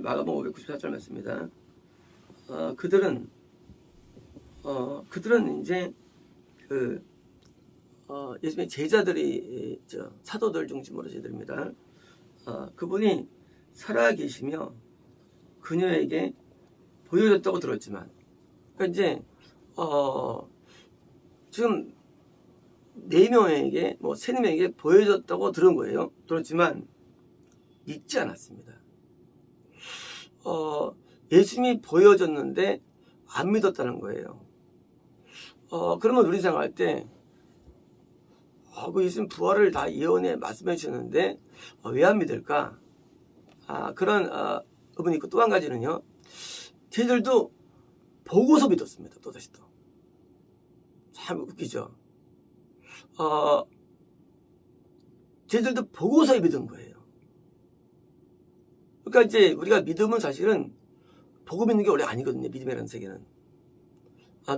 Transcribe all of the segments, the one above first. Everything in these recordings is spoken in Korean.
마가복음 594절 말씀입니다. 그들은 이제 예수님의 제자들이 사도들 중심으로 제자들입니다. 그분이 살아계시며 그녀에게 보여줬다고 들었지만, 그러니까 이제 지금 4명에게 3명에게 보여줬다고 들은 거예요. 들었지만 믿지 않았습니다. 예수님이 보여줬는데 안 믿었다는 거예요. 그러면 우리 생각할 때 그 예수님 부활을 다 예언해 말씀해 주셨는데 왜 안 믿을까? 그런 의문이 있고, 또 한 가지는요, 저희들도 보고서 믿었습니다. 또다시 또. 참 웃기죠. 저희들도 보고서 믿은 거예요. 그러니까 이제 우리가 믿음은 사실은 보고 믿는 게 원래 아니거든요. 믿음이라는 세계는.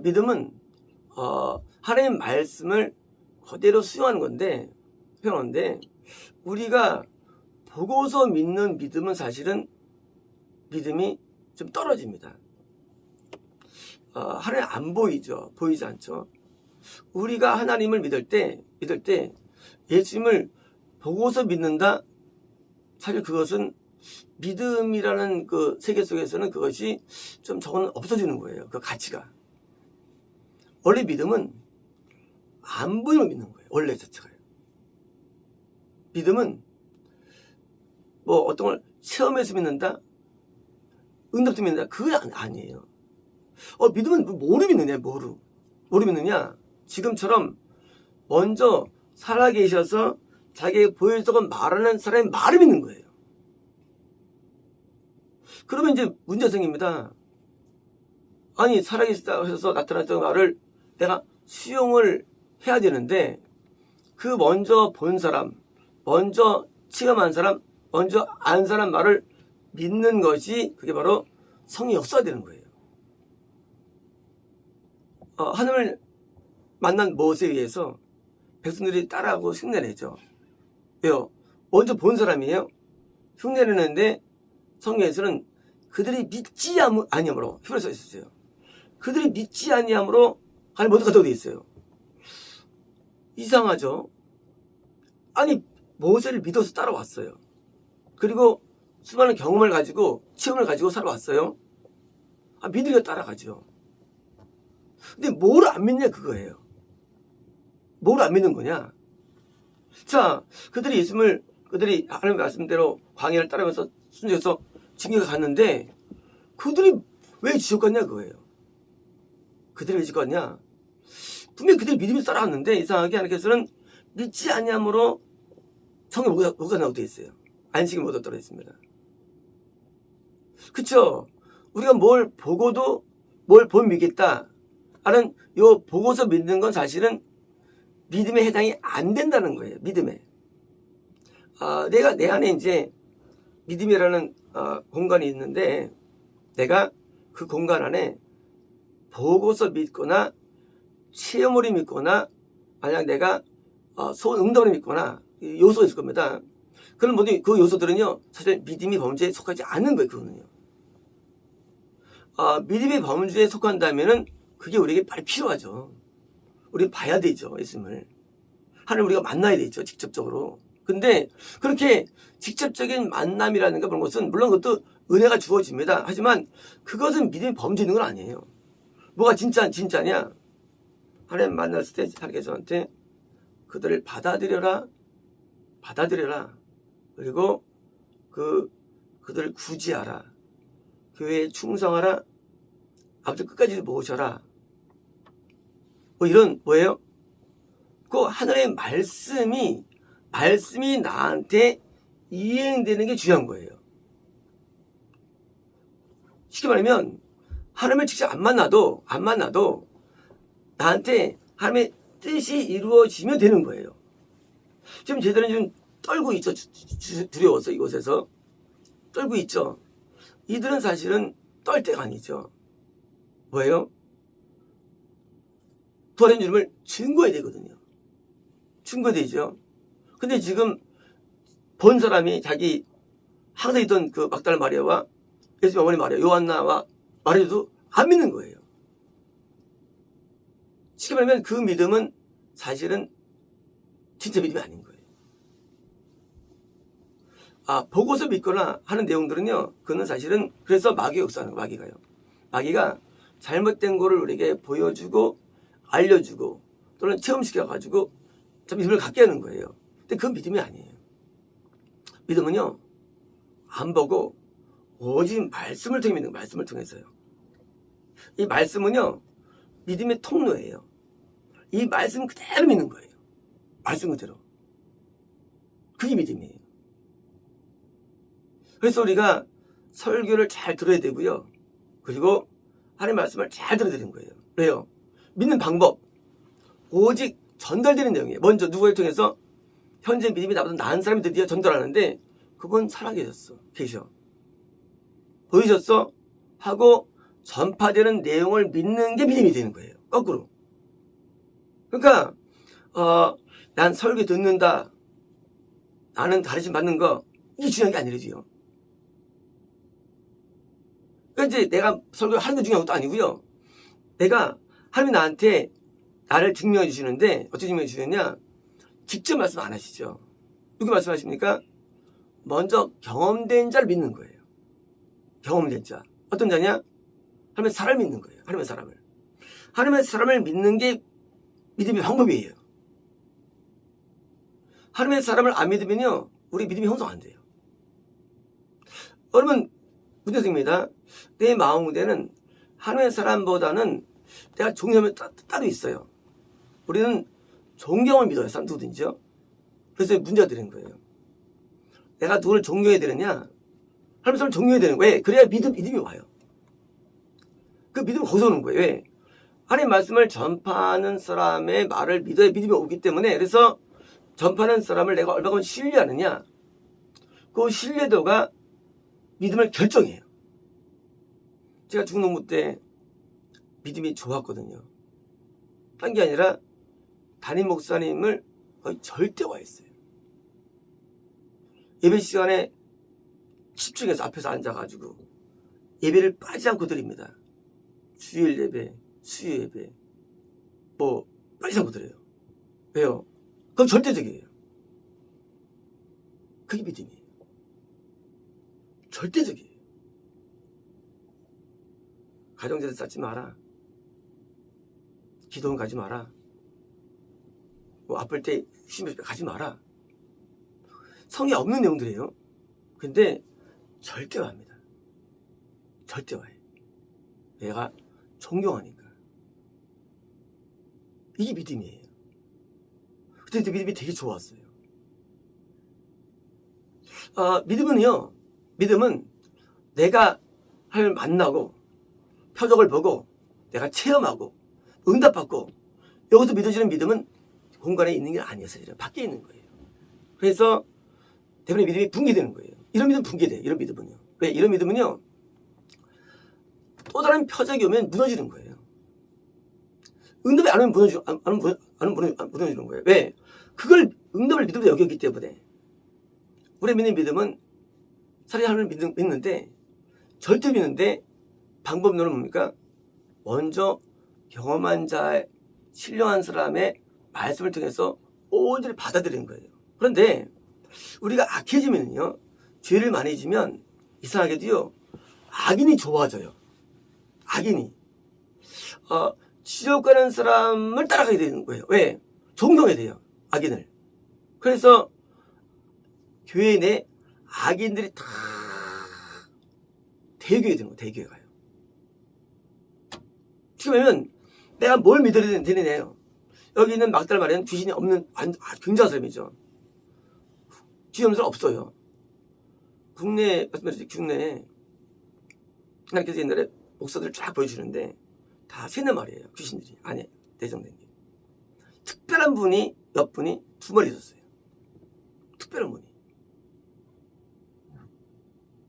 믿음은 하나님 말씀을 그대로 수용하는 건데, 우리가 보고서 믿는 믿음은 사실은 믿음이 좀 떨어집니다. 하나님 안 보이죠. 보이지 않죠. 우리가 하나님을 믿을 때 예수님을 보고서 믿는다. 사실 그것은 믿음이라는 그 세계 속에서는 그것이 좀 저거는 없어지는 거예요. 그 가치가. 원래 믿음은 안 보이면 믿는 거예요. 원래 자체가요. 믿음은 어떤 걸 체험해서 믿는다, 응답도 믿는다, 그건 아니에요. 믿음은 뭐로 믿느냐, 뭐로 믿느냐? 지금처럼 먼저 살아계셔서 자기에게 보여주고 말하는 사람의 말을 믿는 거예요. 그러면 이제 문제가 생깁니다. 아니, 살아계시다 하셔서 나타났던 말을 내가 수용을 해야 되는데, 그 먼저 본 사람, 먼저 체험한 사람, 먼저 안 사람 말을 믿는 것이, 그게 바로 성의 역사가 되는 거예요. 하나님을 만난 모세에 의해서 백성들이 따라하고 흉내내죠. 왜요? 먼저 본 사람이에요. 흉내내는데 성경에서는 그들이 믿지 아니함으로, 히브리서 써 있었어요. 그들이 믿지 아니함으로 하나님 모두 가져오게 있어요. 이상하죠? 아니, 모세를 믿어서 따라왔어요. 그리고 수많은 경험을 가지고, 체험을 가지고 살아왔어요. 믿으려 따라가죠. 근데 뭘 안 믿냐, 그거예요. 뭘 안 믿는 거냐? 자, 그들이 하나님의 말씀대로 광야를 따르면서 순종해서 징계가 갔는데, 그들이 왜 지옥 갔냐, 그거예요. 그들이 왜 지옥 갔냐? 분명히 그들이 믿으면서 따라왔는데, 이상하게 하나님께서는 믿지 아니함으로 성에 뭐가 나오게 돼 있어요. 안식이 못 얻도록 했습니다. 그쵸? 우리가 뭘 보고도 뭘 본 믿겠다 하는 요 보고서 믿는 건 사실은 믿음에 해당이 안 된다는 거예요. 믿음에. 내가 내 안에 이제 믿음이라는 공간이 있는데, 내가 그 공간 안에 보고서 믿거나 체험으로 믿거나, 만약 내가 소원 응답으로 믿거나 요소가 있을 겁니다. 그런 모든 그 요소들은요, 사실 믿음의 범주에 속하지 않는 거예요. 그거는요. 믿음의 범주에 속한다면은 그게 우리에게 빨리 필요하죠. 우리는 봐야 되죠, 예수님을. 하나님 우리가 만나야 되죠, 직접적으로. 근데 그렇게 직접적인 만남이라는 그런 것은 물론 그것도 은혜가 주어집니다. 하지만 그것은 믿음의 범주에 있는 건 아니에요. 뭐가 진짜냐? 하나님 만났을 때 하나님께서 저한테 그들을 받아들여라. 그리고 그들을 구제하라. 교회에 충성하라. 아버지 끝까지 모셔라. 이런 뭐예요? 그 하늘의 말씀이 나한테 이행되는 게 중요한 거예요. 쉽게 말하면 하나님을 직접 안 만나도 나한테 하나님의 뜻이 이루어지면 되는 거예요. 지금 저희들은 좀 떨고 있죠. 두려워서 이곳에서 떨고 있죠. 이들은 사실은 떨 때가 아니죠. 뭐예요? 부활한 주님을 증거해야 되거든요. 증거되죠. 근데 지금 본 사람이 자기 항상 있던 그 막달라 마리아와 예수님 어머니 말해요. 요한나와 말해줘도 안 믿는 거예요. 쉽게 말하면 그 믿음은 사실은 진짜 믿음이 아닌 거예요. 보고서 믿거나 하는 내용들은요, 그거는 사실은 그래서 마귀가 역사하는 거예요. 마귀가요. 마귀가 잘못된 거를 우리에게 보여주고 알려주고 또는 체험시켜가지고 좀 믿음을 갖게 하는 거예요. 근데 그건 믿음이 아니에요. 믿음은요, 안 보고 오직 말씀을 통해 믿는 거예요. 말씀을 통해서요. 이 말씀은요, 믿음의 통로예요. 이 말씀 그대로 믿는 거예요. 말씀 그대로. 그게 믿음이에요. 그래서 우리가 설교를 잘 들어야 되고요. 그리고 하나님의 말씀을 잘 들어야 되는 거예요. 왜요? 믿는 방법. 오직 전달되는 내용이에요. 먼저 누구를 통해서 현재 믿음이 나보다 나은 사람이 드디어 전달하는데 그분 살아계셔. 보이셨어? 하고 전파되는 내용을 믿는 게 믿음이 되는 거예요. 거꾸로. 그러니까 난 설교 듣는다. 나는 가르침 받는 거 이게 중요한 게 아니라지요. 그러니까 이제 내가 설교하는 게 중요한 것도 아니고요. 내가 하나님이 나한테 나를 증명해 주시는데 어떻게 증명해 주시느냐? 직접 말씀 안 하시죠. 누구 말씀하십니까? 먼저 경험된 자를 믿는 거예요. 경험된 자. 어떤 자냐? 하나님의 사람을 믿는 거예요. 하나님의 사람을. 하나님의 사람을 믿는 게 믿음의 방법이에요. 하나님의 사람을 안 믿으면요, 우리 믿음이 형성 안 돼요. 여러분, 문제 생깁니다. 내 마음 무대는 하나님의 사람보다는 내가 존경하면 따로 있어요. 우리는 존경을 믿어요. 사람 누구든지요. 그래서 문제가 되는 거예요. 내가 누구를 존경해야 되느냐? 하나님의 사람을 존경해야 되는 거예요. 왜? 그래야 믿음이 와요. 그 믿음은 거기서 오는 거예요. 왜? 하나님의 말씀을 전파하는 사람의 말을 믿어야 믿음이 오기 때문에, 그래서 전파하는 사람을 내가 얼마큼 신뢰하느냐, 그 신뢰도가 믿음을 결정해요. 제가 중농부 때 믿음이 좋았거든요. 딴 게 아니라 담임 목사님을 거의 절대화했어요. 예배 시간에 집중해서 앞에서 앉아가지고 예배를 빠지지 않고 드립니다. 주일 예배, 수요 예배, 빠지지 않고 드려요. 왜요? 그건 절대적이에요. 그게 믿음이에요. 절대적이에요. 가정제도 쌓지 마라. 기도원 가지 마라. 아플 때 휴식에 가지 마라. 성에 없는 내용들이에요. 근데 절대화합니다. 절대화해. 내가 존경하니까. 이게 믿음이에요. 그때 믿음이 되게 좋았어요. 믿음은 내가 만나고 표적을 보고 내가 체험하고 응답받고 여기서 믿어지는 믿음은 공간에 있는 게 아니에요. 사실은 밖에 있는 거예요. 그래서 대부분의 믿음이 붕괴되는 거예요. 이런 믿음 붕괴돼요. 이런 믿음은요. 왜? 이런 믿음은요, 또 다른 표적이 오면 무너지는 거예요. 응답이 안 오면 무너지는 거예요. 왜? 그걸 응답을 믿음으로 여겼기 때문에. 우리 믿는 믿음은 사람이 하나님을 믿는데, 절대 믿는데 방법론은 뭡니까? 먼저 경험한 자의 신령한 사람의 말씀을 통해서 온전히 받아들이는 거예요. 그런데 우리가 악해지면요, 죄를 많이 지면 이상하게도요, 악인이 좋아져요. 악인이 지옥 가는 사람을 따라가게 되는 거예요. 왜? 존경해야 돼요. 악인을. 그래서 교회 내 악인들이 다 대교에 되는 거예요. 대교에 가요. 지금 보면 내가 뭘 믿어야 되느냐요. 여기 있는 막달 마리아는 귀신이 없는 굉장한 사람이죠. 귀신 없는 사람 없어요. 국내에 하나님께서 옛날에 목사들 쫙 보여주는데 다 세네 마리예요. 귀신들이 안에 내정된 게. 특별한 분이 몇 분이 두 마리 있었어요. 특별한 분이.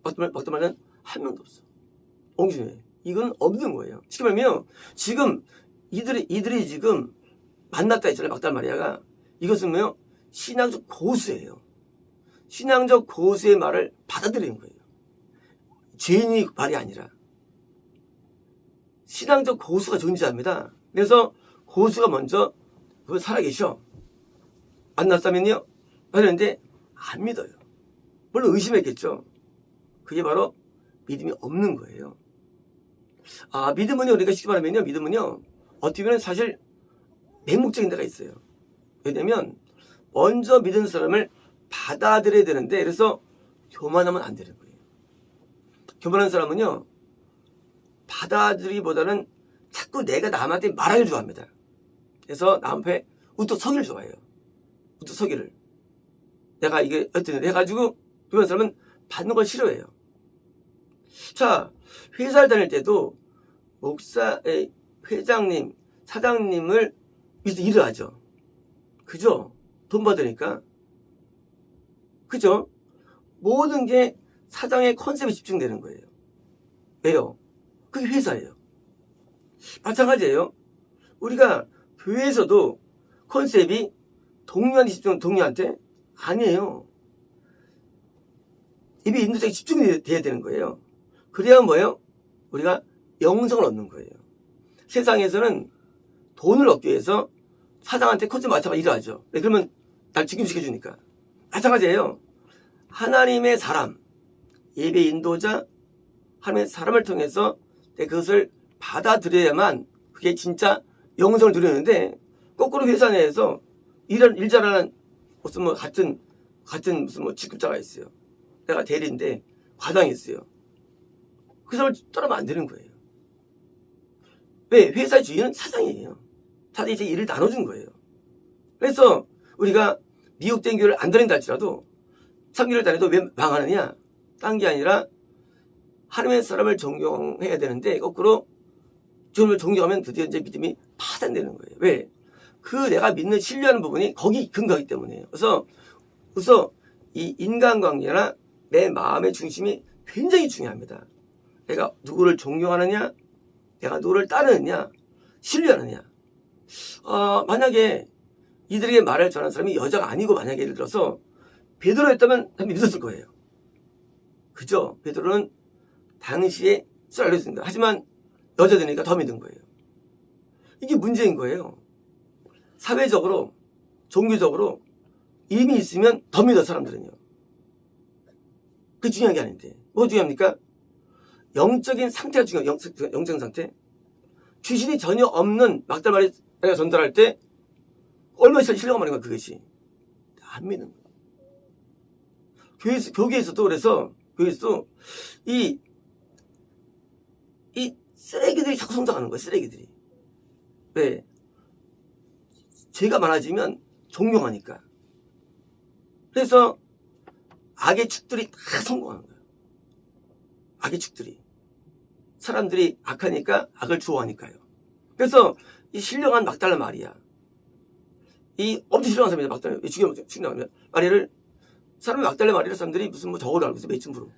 막달 마리아는 한 명도 없어. 옹신해. 이건 없는 거예요. 쉽게 말하면 지금 이들이 지금 만났다 했잖아요. 막달 마리아가. 이것은 뭐요? 신앙적 고수예요. 신앙적 고수의 말을 받아들이는 거예요. 죄인이 말이 아니라 신앙적 고수가 존재합니다. 그래서 고수가 먼저 그걸 살아계셔. 만났다면요? 하는데 안 믿어요. 물론 의심했겠죠. 그게 바로 믿음이 없는 거예요. 믿음은요, 우리가 쉽게 말하면요, 믿음은요, 어떻게 보면 사실 맹목적인 데가 있어요. 왜냐면 먼저 믿은 사람을 받아들여야 되는데, 그래서 교만하면 안 되는 거예요. 교만한 사람은요, 받아들이기보다는 자꾸 내가 남한테 말하기를 좋아합니다. 그래서 남 앞에 우뚝 서기를 좋아해요. 우뚝 서기를. 내가 이게 어떤 해가지고 교만한 사람은 받는 걸 싫어해요. 자, 회사를 다닐 때도 회장님, 사장님을 위해서 일을 하죠. 그죠? 돈 받으니까. 그죠? 모든 게 사장의 컨셉에 집중되는 거예요. 왜요? 그게 회사예요. 마찬가지예요. 우리가 교회에서도 컨셉이 동료한테 집중, 동료한테? 아니에요. 입이 인도적인 집중이 돼야 되는 거예요. 그래야 뭐예요? 우리가 영성을 얻는 거예요. 세상에서는 돈을 얻기 위해서 사장한테 컨셉 맞춰서 일을 하죠. 네, 그러면 날 직임시켜주니까. 마찬가지예요. 하나님의 사람, 예배 인도자, 하나님의 사람을 통해서 그것을 받아들여야만 그게 진짜 영성을 누리는데, 거꾸로 회사 내에서 일 잘하는 무슨 뭐 같은 무슨 뭐 직급자가 있어요. 내가 대리인데 과장이 있어요. 그 사람을 따르면 안 되는 거예요. 왜? 회사의 주인은 사장이에요. 사장이 이제 일을 나눠준 거예요. 그래서 우리가 미국된 교회를 안 다닌다 할지라도 참교회를 다녀도 왜 망하느냐? 딴 게 아니라 하나님의 사람을 존경해야 되는데 거꾸로 주님을 존경하면 드디어 이제 믿음이 파산되는 거예요. 왜? 그 내가 믿는 신뢰하는 부분이 거기 근거하기 때문이에요. 그래서 이 인간관계나 내 마음의 중심이 굉장히 중요합니다. 내가 누구를 존경하느냐, 내가 누구를 따르느냐, 신뢰하느냐. 만약에 이들에게 말을 전한 사람이 여자가 아니고 만약에 예를 들어서 베드로였다면 믿었을 거예요. 그죠? 베드로는 당시에 술 알려줬습니다. 하지만 여자들이니까 더 믿은 거예요. 이게 문제인 거예요. 사회적으로, 종교적으로 이미 있으면 더 믿어, 사람들은요. 그게 중요한 게 아닌데. 뭐 중요합니까? 영적인 상태가 중요해요. 영적인 상태. 귀신이 전혀 없는 막달말이 내가 전달할 때 얼마나 신뢰가 많은 거야, 그것이. 안 믿는 거야. 교회에서도 그래서, 교회에서도 이 쓰레기들이 자꾸 성장하는 거예요, 쓰레기들이. 왜? 죄가 많아지면 존경하니까. 그래서 악의 축들이 다 성공하는 거예요. 악의 축들이. 사람들이 악하니까 악을 좋아하니까요. 그래서 이 신령한 막달라 마리아. 이 엄청 신령한 사람이다, 막달라. 왜 죽여면 마리아를, 사람이 막달라 마리아 사람들이 무슨 뭐 저거를 알고 있어요, 매춘부로.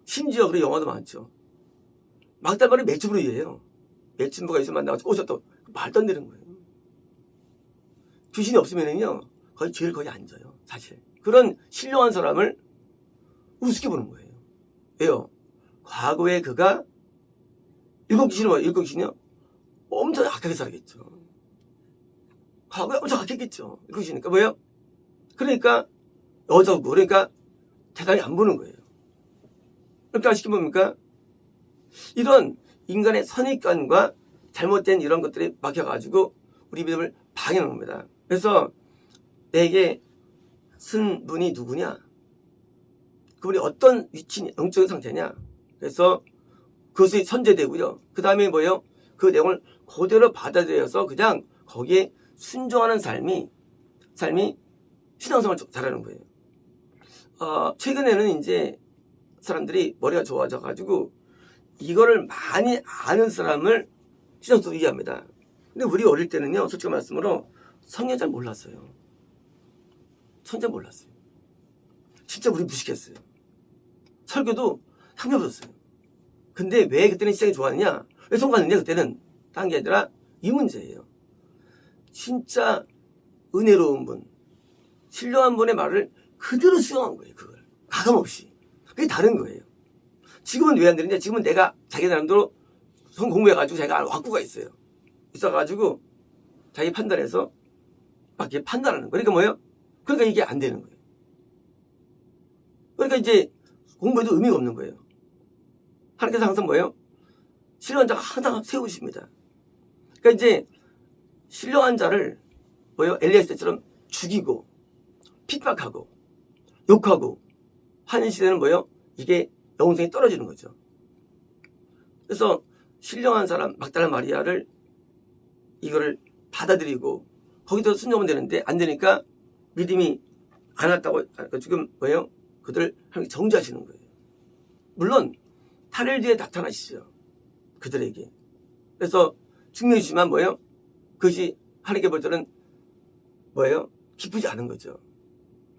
심지어 그런 영화도 많죠. 막달라 마리아 매춘부로 이해해요. 매춘부가 있으면 만나가지고 꼬셨다. 말도 안 되는 거예요. 귀신이 없으면은요, 거의 죄를 거의 안 져요, 사실. 그런 신령한 사람을 우습게 보는 거예요. 왜요? 과거에 그가 일곱 귀신이요? 엄청 악하게 살았겠죠. 과거에 엄청 악했겠죠. 일곱 귀신이니까 뭐예요? 그러니까 여자고 그러니까 대단히 안 보는 거예요. 그러니까 쉽게 뭡니까? 이런 인간의 선입관과 잘못된 이런 것들이 막혀가지고 우리 믿음을 방해하는 겁니다. 그래서 내게 쓴 분이 누구냐? 그분이 어떤 위치, 영적인 상태냐? 그래서 그것이 선제되고요. 그 다음에 뭐예요? 그 내용을 그대로 받아들여서 그냥 거기에 순종하는 삶이 신앙생활을 잘하는 거예요. 최근에는 이제 사람들이 머리가 좋아져가지고 이거를 많이 아는 사람을 신앙적으로 이해합니다. 근데 우리 어릴 때는요, 솔직히 말씀으로 성경 잘 몰랐어요. 성경 몰랐어요. 진짜 우리 무식했어요. 설교도 상관 없었어요. 근데 왜 그때는 시장이 좋았느냐? 왜 성공했느냐? 그때는 딴 게 아니라 이 문제예요. 진짜 은혜로운 분, 신령한 분의 말을 그대로 수용한 거예요. 그걸 가감없이. 그게 다른 거예요. 지금은 왜 안 되느냐? 지금은 내가 자기 나름대로 성 공부해가지고 자기가 확고가 있어요. 있어가지고 자기 판단해서 막 이렇게 판단하는 거예요. 그러니까 뭐예요? 그러니까 이게 안 되는 거예요. 그러니까 이제 공부해도 의미가 없는 거예요. 하나님께서 항상 뭐예요? 신령한 자가 항상 세우십니다. 그러니까 이제 신령한 자를 뭐예요? 엘리야 때처럼 죽이고 핍박하고 욕하고 하는 시대는 뭐예요? 이게 영성이 떨어지는 거죠. 그래서 신령한 사람 막달라 마리아를 이거를 받아들이고 거기서 순종하면 되는데 안 되니까 믿음이 안 왔다고 지금 뭐예요? 그들 하나님께 정죄하시는 거예요. 물론 8일 뒤에 나타나시죠. 그들에게. 그래서 증명해 주시면 뭐예요? 그것이 하나님께 볼 때는 뭐예요? 기쁘지 않은 거죠.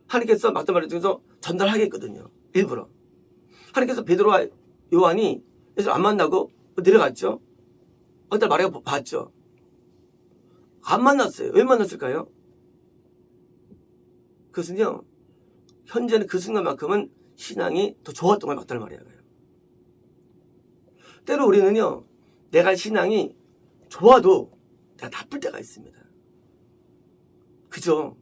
하나님께서 막달라 마리아 중에서 전달하겠거든요. 일부러. 하나님께서 베드로와 요한이 예수를 안 만나고 내려갔죠. 막달라 마리아가 봤죠. 안 만났어요. 왜 만났을까요? 그것은요, 현재는 그 순간만큼은 신앙이 더 좋았던 거예요. 막달라 마리아가요. 때로 우리는요, 내가 신앙이 좋아도 내가 나쁠 때가 있습니다. 그죠?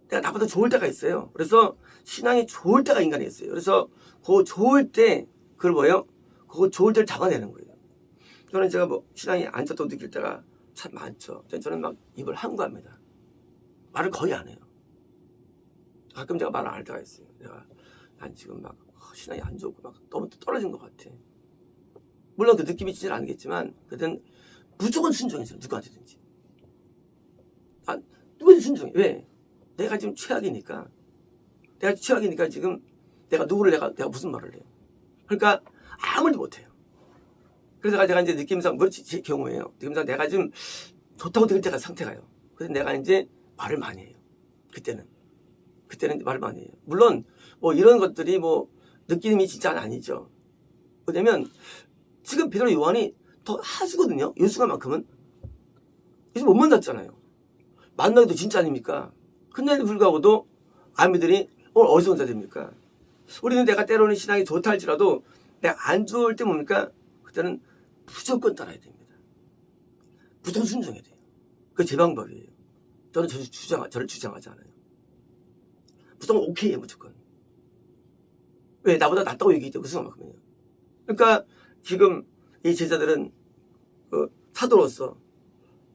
내가 나보다 좋을 때가 있어요. 그래서 신앙이 좋을 때가 인간이 있어요. 그래서 그 좋을 때 그걸 뭐예요? 그 좋을 때를 잡아내는 거예요. 저는 제가 뭐 신앙이 안 좋다고 느낄 때가 참 많죠. 저는 막 입을 함구합니다. 말을 거의 안 해요. 가끔 제가 말을 안 할 때가 있어요. 내가 난 지금 막 신앙이 안 좋고 막 너무 떨어진 것 같아. 물론 그 느낌이 진짜 않겠지만 그땐 무조건 순종했어요. 누구한테든지. 누구든지 순종해. 왜? 내가 지금 최악이니까. 내가 최악이니까 지금 내가 누구를 내가 무슨 말을 해요. 그러니까 아무리 못해요. 그래서 제가 이제 느낌상, 제 경우에요. 느낌상 내가 지금 좋다고 느낄 때가 상태가요. 그래서 내가 이제 말을 많이 해요. 그때는 말을 많이 해요. 물론 뭐 이런 것들이 뭐 느낌이 진짜는 아니죠. 왜냐면 지금 베드로 요한이 더 하수거든요. 요수가만큼은. 요즘 못 만났잖아요. 만나기도 진짜 아닙니까? 근데도 불구하고도 아미들이 오늘 어디서 온다 됩니까? 우리는 내가 때로는 신앙이 좋다 할지라도 내가 안 좋을 때 뭡니까? 그때는 무조건 따라야 됩니다. 무조건 순종해야 돼요. 그게 제 방법이에요. 저를 주장하지 않아요. 무조건 오케이예요. 무조건. 왜? 나보다 낫다고 얘기했죠. 그 순간만큼은요. 그러니까 지금 이 제자들은 사도로서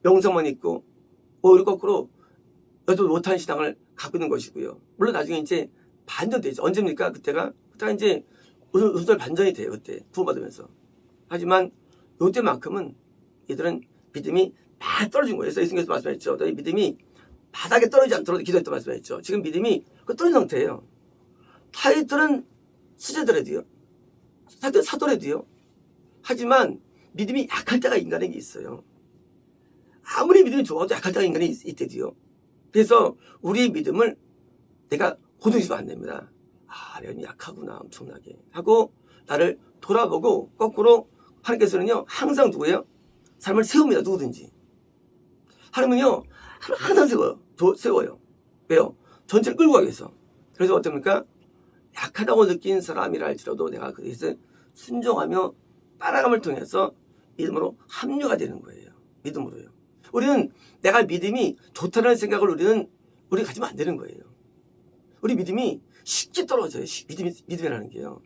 명성만 있고 오히려 거꾸로 여도 못한 신앙을 갖고 있는 것이고요. 물론 나중에 이제 반전되죠. 언제입니까? 그때가 이제 우순 반전이 돼요. 그때 구원받으면서. 하지만 요때만큼은 얘들은 믿음이 막 떨어진 거예요. 그래서 예수님께서 말씀하셨죠. 너희 믿음이 바닥에 떨어지지 않도록 기도했다고 말씀하셨죠. 지금 믿음이 떨어진 상태예요. 타이틀은 수제더라도요. 사도라도요. 하지만 믿음이 약할 때가 인간에게 있어요. 아무리 믿음이 좋아도 약할 때가 인간이 있대도요. 그래서 우리의 믿음을 내가 고정시키면 안 됩니다. 내가 약하구나 엄청나게 하고 나를 돌아보고 거꾸로 하나님께서는요 항상 누구예요? 사람을 세웁니다. 누구든지. 하나님은요 항상 세워요. 왜요? 전체를 끌고 가기 위해서. 그래서 어떻습니까? 약하다고 느낀 사람이라 할지라도 내가 그래서 순종하며 따라감을 통해서 믿음으로 합류가 되는 거예요. 믿음으로요. 우리는 내가 믿음이 좋다는 생각을 우리가 가지면 안 되는 거예요. 우리 믿음이 쉽게 떨어져요. 믿음이라는 게요.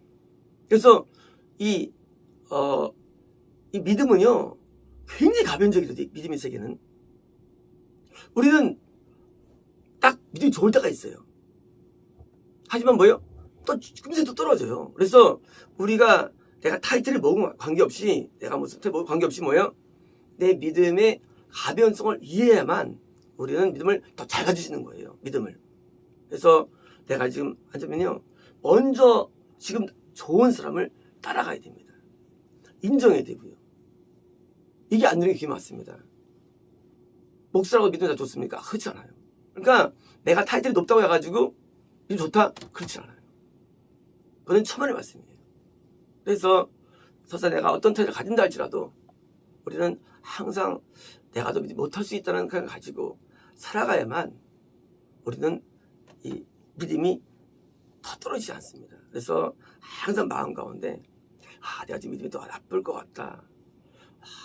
그래서 이 믿음은요 굉장히 가변적이거든요. 믿음의 세계는. 우리는 딱 믿음이 좋을 때가 있어요. 하지만 뭐예요? 또 금세 또 떨어져요. 그래서 우리가 내가 타이틀을 먹은 관계없이 내가 무슨 타이틀 먹은 관계없이 뭐예요? 내 믿음의 가변성을 이해해야만 우리는 믿음을 더 잘 가지시는 거예요. 믿음을. 그래서 내가 지금 앉으면요 먼저 지금 좋은 사람을 따라가야 됩니다. 인정해야 되고요. 이게 안 되는 게 그게 맞습니다. 목사라고 믿음이 다 좋습니까? 그렇지 않아요. 그러니까 내가 타이틀이 높다고 해가지고 믿음 좋다? 그렇지 않아요. 그건 천만의 말씀이에요. 그래서 설사 내가 어떤 타이틀을 가진다 할지라도 우리는 항상 내가 더 못할 수 있다는 생각을 가지고 살아가야만 우리는 이 믿음이 더 떨어지지 않습니다. 그래서 항상 마음 가운데 내가 지금 믿음이 더 나쁠 것 같다.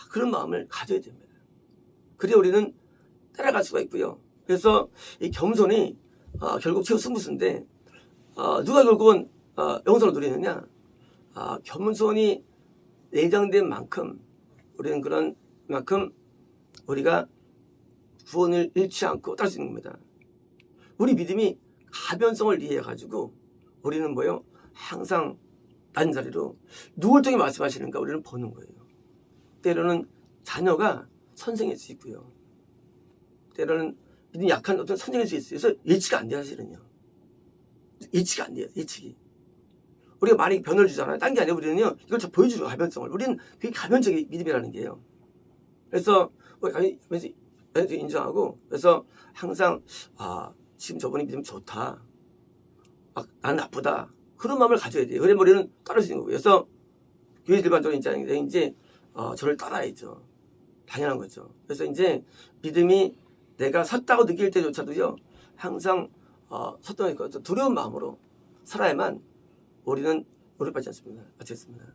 그런 마음을 가져야 됩니다. 그래야 우리는 따라갈 수가 있고요. 그래서 이 겸손이 결국 최후 승부수인데 누가 결국은 영생을 누리느냐? 겸손이 내장된 만큼 우리는 그런 만큼 우리가 구원을 잃지 않고 따를 수 있는 겁니다. 우리 믿음이 가변성을 이해해가지고 우리는 뭐요? 항상 낮은 자리로 누굴 통해 말씀하시는가 우리는 보는 거예요. 때로는 자녀가 선생일 수 있고요. 때로는 믿음이 약한 어떤 선생일 수 있어요. 그래서 예치가 안 돼요, 사실은요. 예치가 안 돼요, 예측이. 우리가 많이 변을 주잖아요. 딴 게 아니라 우리는요, 이걸 잘 보여주죠, 가변성을. 우리는 그게 가변적인 믿음이라는 게요. 그래서 가변성 인정하고, 그래서 항상, 지금 저분이 믿음 좋다. 나는 나쁘다. 그런 마음을 가져야 돼요. 그래, 우리는 따를 수 있는 거고요. 그래서 교회 일반적인 입장인데, 이제, 저를 따라야죠. 당연한 거죠. 그래서 이제 믿음이 내가 섰다고 느낄 때조차도요, 항상, 섰다고 두려운 마음으로 살아야만 우리는 오래 빠지지 않습니다. 마치겠습니다.